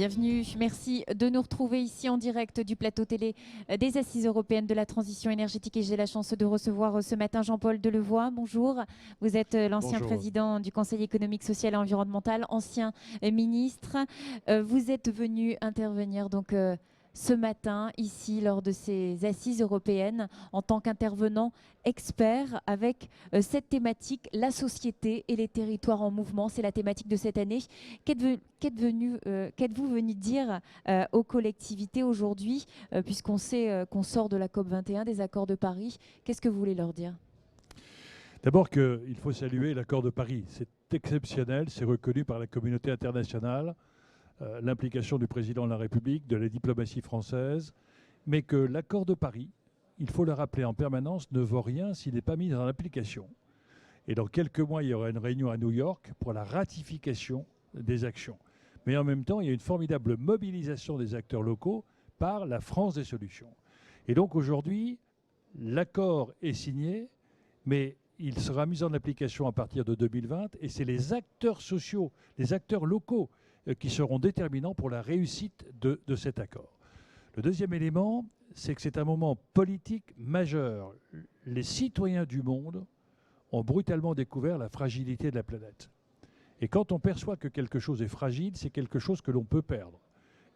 Bienvenue, merci de nous retrouver ici en direct du plateau télé des Assises européennes de la transition énergétique et j'ai la chance de recevoir ce matin Jean-Paul Delevoye. Bonjour, vous êtes l'ancien président du Conseil économique, social et environnemental, ancien ministre. Vous êtes venu intervenir donc ce matin ici lors de ces Assises européennes en tant qu'intervenant expert avec cette thématique, la société et les territoires en mouvement. C'est la thématique de cette année. Qu'êtes-vous venu dire aux collectivités aujourd'hui, puisqu'on sait qu'on sort de la COP21, des accords de Paris? Qu'est-ce que vous voulez leur dire? D'abord qu'il faut saluer l'accord de Paris. C'est exceptionnel, c'est reconnu par la communauté internationale, l'implication du président de la République, de la diplomatie française, mais que l'accord de Paris, il faut le rappeler en permanence, ne vaut rien s'il n'est pas mis en application. Et dans quelques mois, il y aura une réunion à New York pour la ratification des actions. Mais en même temps, il y a une formidable mobilisation des acteurs locaux par la France des solutions. Et donc aujourd'hui, l'accord est signé, mais il sera mis en application à partir de 2020 et c'est les acteurs sociaux, les acteurs locaux qui seront déterminants pour la réussite de cet accord. Le deuxième élément, c'est que c'est un moment politique majeur. Les citoyens du monde ont brutalement découvert la fragilité de la planète. Et quand on perçoit que quelque chose est fragile, c'est quelque chose que l'on peut perdre.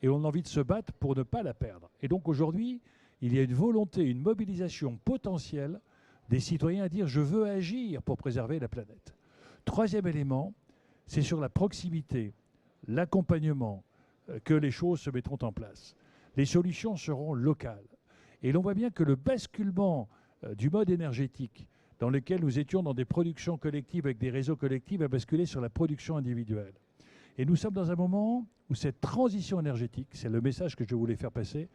Et on a envie de se battre pour ne pas la perdre. Et donc aujourd'hui, il y a une volonté, une mobilisation potentielle des citoyens à dire « je veux agir pour préserver la planète ». Troisième élément, c'est sur la proximité, l'accompagnement, que les choses se mettront en place. Les solutions seront locales. Et l'on voit bien que le basculement du mode énergétique dans lequel nous étions dans des productions collectives avec des réseaux collectifs a basculé sur la production individuelle. Et nous sommes dans un moment où cette transition énergétique, c'est le message que je voulais faire passer,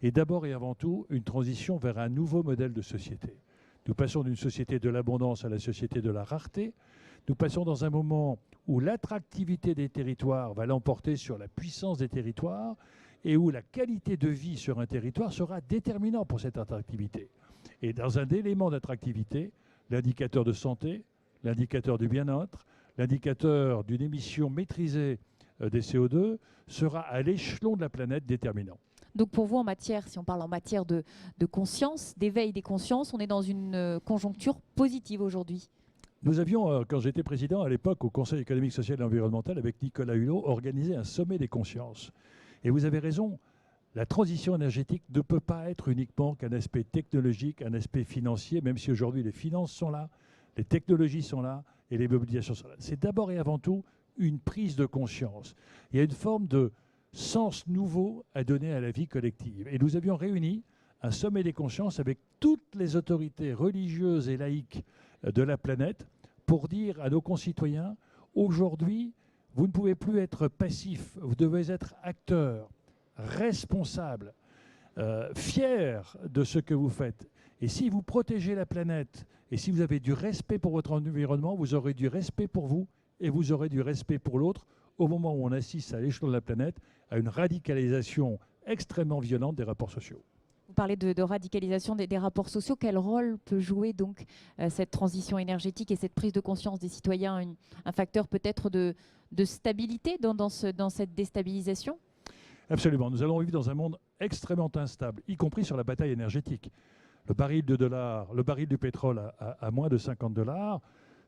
est d'abord et avant tout une transition vers un nouveau modèle de société. Nous passons d'une société de l'abondance à la société de la rareté. Nous passons dans un moment où l'attractivité des territoires va l'emporter sur la puissance des territoires et où la qualité de vie sur un territoire sera déterminant pour cette attractivité. Et dans un élément d'attractivité, l'indicateur de santé, l'indicateur du bien-être, l'indicateur d'une émission maîtrisée des CO2 sera à l'échelon de la planète déterminant. Donc pour vous, en matière, si on parle en matière de conscience, d'éveil des consciences, on est dans une conjoncture positive aujourd'hui? Nous avions, quand j'étais président à l'époque au Conseil économique, social et environnemental, avec Nicolas Hulot, organisé un sommet des consciences. Et vous avez raison, la transition énergétique ne peut pas être uniquement qu'un aspect technologique, un aspect financier, même si aujourd'hui les finances sont là, les technologies sont là et les mobilisations sont là. C'est d'abord et avant tout une prise de conscience. Il y a une forme de sens nouveau à donner à la vie collective. Et nous avions réuni un sommet des consciences avec toutes les autorités religieuses et laïques de la planète pour dire à nos concitoyens, aujourd'hui, vous ne pouvez plus être passif, vous devez être acteur, responsable, fier de ce que vous faites. Et si vous protégez la planète et si vous avez du respect pour votre environnement, vous aurez du respect pour vous et vous aurez du respect pour l'autre au moment où on assiste à l'échelon de la planète à une radicalisation extrêmement violente des rapports sociaux. Vous parlez de radicalisation des rapports sociaux. Quel rôle peut jouer donc cette transition énergétique et cette prise de conscience des citoyens, un facteur peut-être de stabilité dans cette déstabilisation? Absolument. Nous allons vivre dans un monde extrêmement instable, y compris sur la bataille énergétique. Le baril du pétrole à moins de 50 $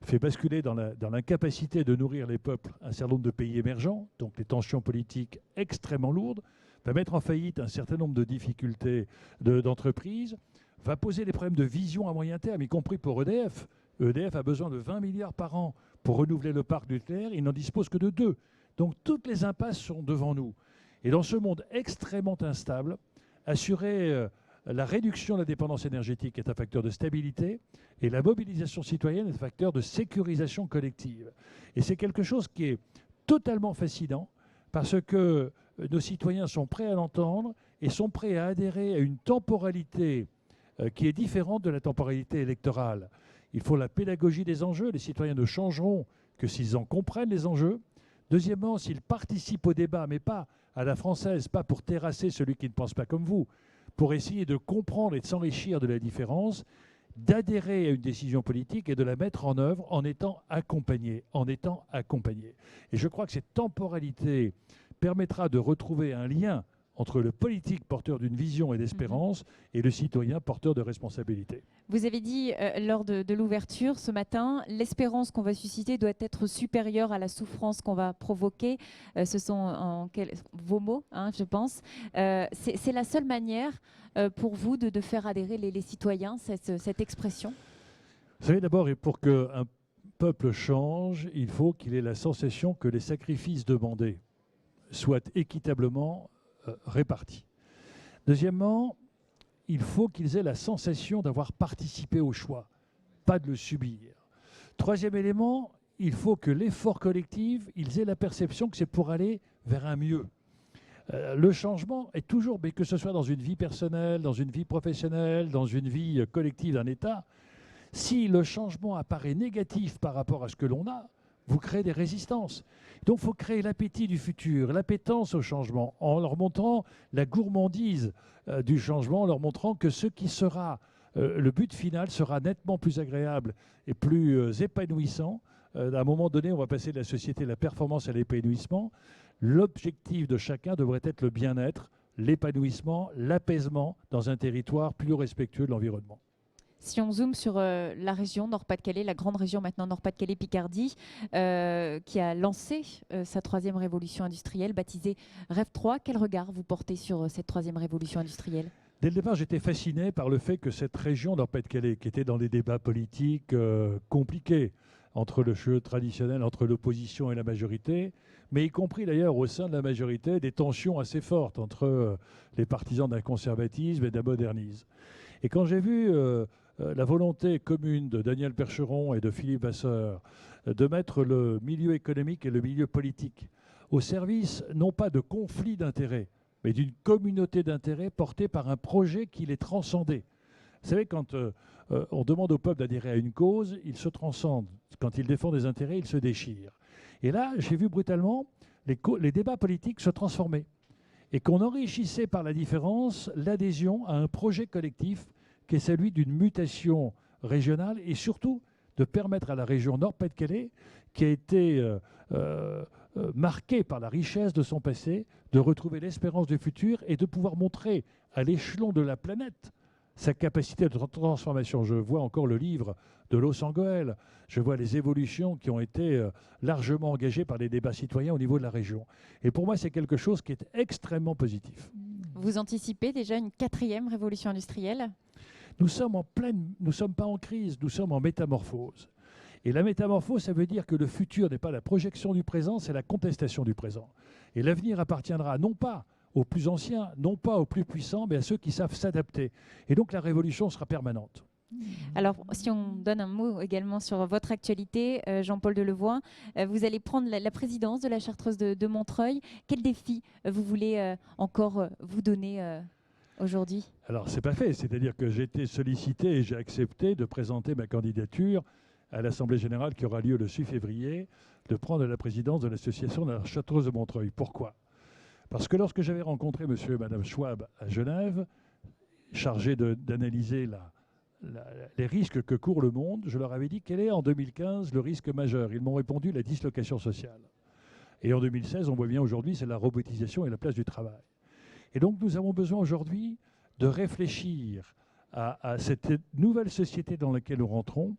fait basculer dans l'incapacité de nourrir les peuples un certain nombre de pays émergents, donc les tensions politiques extrêmement lourdes, va mettre en faillite un certain nombre de difficultés d'entreprises, va poser des problèmes de vision à moyen terme, y compris pour EDF. EDF a besoin de 20 milliards par an pour renouveler le parc nucléaire, il n'en dispose que de 2. Donc toutes les impasses sont devant nous. Et dans ce monde extrêmement instable, assurer la réduction de la dépendance énergétique est un facteur de stabilité et la mobilisation citoyenne est un facteur de sécurisation collective. Et c'est quelque chose qui est totalement fascinant parce que nos citoyens sont prêts à l'entendre et sont prêts à adhérer à une temporalité qui est différente de la temporalité électorale. Il faut la pédagogie des enjeux. Les citoyens ne changeront que s'ils en comprennent les enjeux. Deuxièmement, s'ils participent au débat, mais pas à la française, pas pour terrasser celui qui ne pense pas comme vous, pour essayer de comprendre et de s'enrichir de la différence, d'adhérer à une décision politique et de la mettre en œuvre en étant accompagné, Et je crois que cette temporalité permettra de retrouver un lien entre le politique porteur d'une vision et d'espérance et le citoyen porteur de responsabilité. Vous avez dit lors de l'ouverture ce matin, l'espérance qu'on va susciter doit être supérieure à la souffrance qu'on va provoquer. Ce sont vos mots, hein, je pense. C'est la seule manière pour vous de faire adhérer les citoyens, cette expression? Vous savez, d'abord, pour qu'un peuple change, il faut qu'il ait la sensation que les sacrifices demandés soient équitablement répartis. Deuxièmement, il faut qu'ils aient la sensation d'avoir participé au choix, pas de le subir. Troisième élément, il faut que l'effort collectif, ils aient la perception que c'est pour aller vers un mieux. Le changement est toujours, mais que ce soit dans une vie personnelle, dans une vie professionnelle, dans une vie collective d'un État, si le changement apparaît négatif par rapport à ce que l'on a, vous créez des résistances. Donc il faut créer l'appétit du futur, l'appétence au changement, en leur montrant la gourmandise du changement, en leur montrant que ce qui sera le but final sera nettement plus agréable et plus épanouissant. À un moment donné, on va passer de la société de la performance à l'épanouissement. L'objectif de chacun devrait être le bien-être, l'épanouissement, l'apaisement dans un territoire plus respectueux de l'environnement. Si on zoome sur la région Nord-Pas-de-Calais, la grande région maintenant Nord-Pas-de-Calais-Picardie, qui a lancé sa troisième révolution industrielle, baptisée Rêve 3, quel regard vous portez sur cette troisième révolution industrielle? Dès le départ, j'étais fasciné par le fait que cette région Nord-Pas-de-Calais, qui était dans des débats politiques compliqués entre le jeu traditionnel, entre l'opposition et la majorité, mais y compris d'ailleurs au sein de la majorité, des tensions assez fortes entre les partisans d'un conservatisme et d'un modernisme. Et quand j'ai vu la volonté commune de Daniel Percheron et de Philippe Vasseur de mettre le milieu économique et le milieu politique au service non pas de conflits d'intérêts, mais d'une communauté d'intérêts portée par un projet qui les transcendait. Vous savez, quand on demande au peuple d'adhérer à une cause, il se transcende. Quand il défend des intérêts, il se déchire. Et là, j'ai vu brutalement les débats politiques se transformer et qu'on enrichissait par la différence l'adhésion à un projet collectif qui est celui d'une mutation régionale et surtout de permettre à la région Nord-Pas-de-Calais, qui a été marquée par la richesse de son passé, de retrouver l'espérance du futur et de pouvoir montrer à l'échelon de la planète sa capacité de transformation. Je vois encore le livre de Los Goel, je vois les évolutions qui ont été largement engagées par les débats citoyens au niveau de la région. Et pour moi, c'est quelque chose qui est extrêmement positif. Vous anticipez déjà une quatrième révolution industrielle ? Nous sommes pas en crise, nous sommes en métamorphose. Et la métamorphose, ça veut dire que le futur n'est pas la projection du présent, c'est la contestation du présent. Et l'avenir appartiendra non pas aux plus anciens, non pas aux plus puissants, mais à ceux qui savent s'adapter. Et donc la révolution sera permanente. Alors, si on donne un mot également sur votre actualité, Jean-Paul Delevoye, vous allez prendre la présidence de la Chartreuse de Montreuil. Quel défi vous voulez encore vous donner aujourd'hui? Alors, c'est pas fait. C'est-à-dire que j'ai été sollicité et j'ai accepté de présenter ma candidature à l'Assemblée générale qui aura lieu le 6 février, de prendre la présidence de l'association de la Chartreuse de Montreuil. Pourquoi? Parce que lorsque j'avais rencontré monsieur et madame Schwab à Genève, chargés d'analyser les risques que court le monde, je leur avais dit quel est en 2015 le risque majeur. Ils m'ont répondu la dislocation sociale. Et en 2016, on voit bien aujourd'hui, c'est la robotisation et la place du travail. Et donc nous avons besoin aujourd'hui de réfléchir à cette nouvelle société dans laquelle nous rentrons,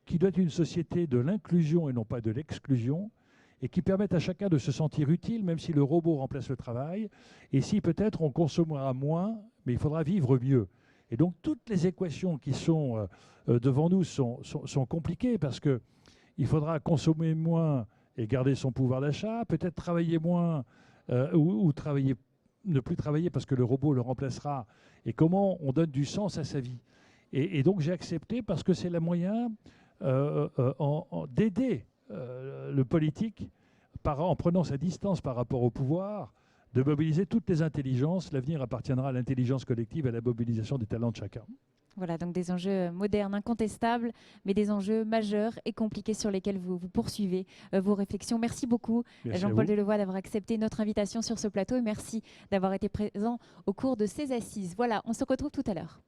qui doit être une société de l'inclusion et non pas de l'exclusion, et qui permette à chacun de se sentir utile, même si le robot remplace le travail, et si peut-être on consommera moins, mais il faudra vivre mieux. Et donc toutes les équations qui sont devant nous sont compliquées, parce qu'il faudra consommer moins et garder son pouvoir d'achat, peut-être travailler moins ou ne plus travailler parce que le robot le remplacera, et comment on donne du sens à sa vie. Et donc j'ai accepté parce que c'est le moyen d'aider le politique, en prenant sa distance par rapport au pouvoir, de mobiliser toutes les intelligences. L'avenir appartiendra à l'intelligence collective et à la mobilisation des talents de chacun. Voilà, donc des enjeux modernes, incontestables, mais des enjeux majeurs et compliqués sur lesquels vous poursuivez vos réflexions. Merci beaucoup, Jean-Paul Delevoye, d'avoir accepté notre invitation sur ce plateau, et merci d'avoir été présent au cours de ces assises. Voilà, on se retrouve tout à l'heure.